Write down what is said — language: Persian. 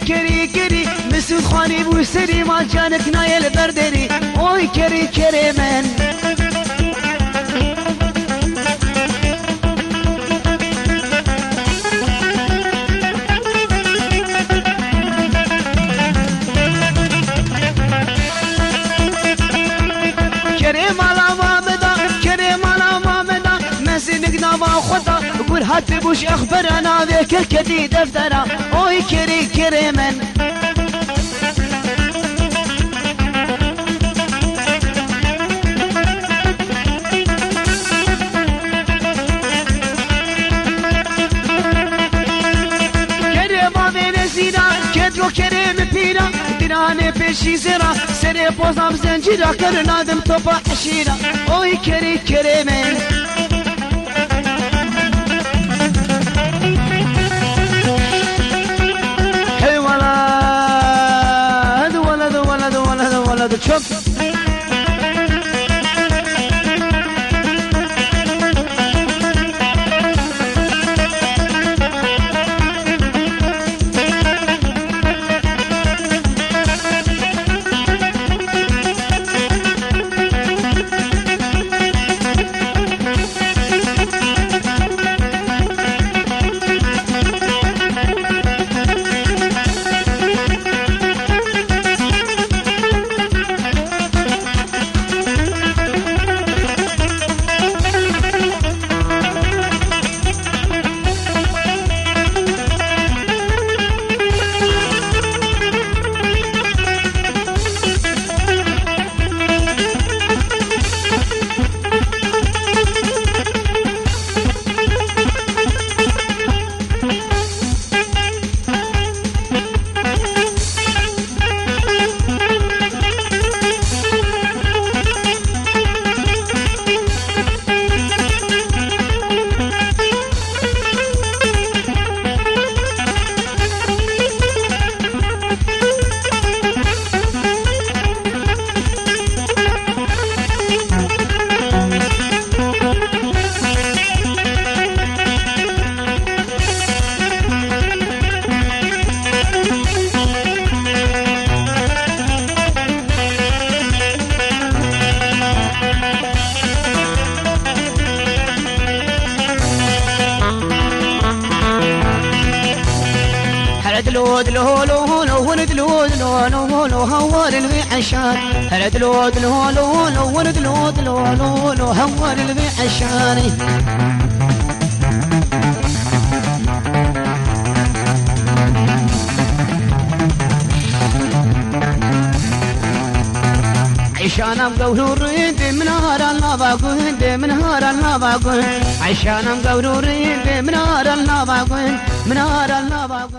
كري كري مسود خاني بوسري ما جانك نايل بردري اوي كري كري من كريم على ما بدا كريم على ما بدا مسنك نابا خطا قول هات بوش اخبرنا ذيك الكدي دفترا اوي كري كري من كدرو كريم بينا ديناني بشي زرا سري بوزام زنجيرا كرنا دم توبا حشيرا اوي كري كريمين هي ولد ولد ولد ولد ولد شوف دلو دلو لو لو دلو دلو لو لو هوار البي عشان هلا دلو دلو لو لو دلو دلو لو لو هوار البي عشان عشان ابقى ريد من هار الله باقود من هار الله باقود عشان ابقى ريد من هار الله باقود من هار الله باقود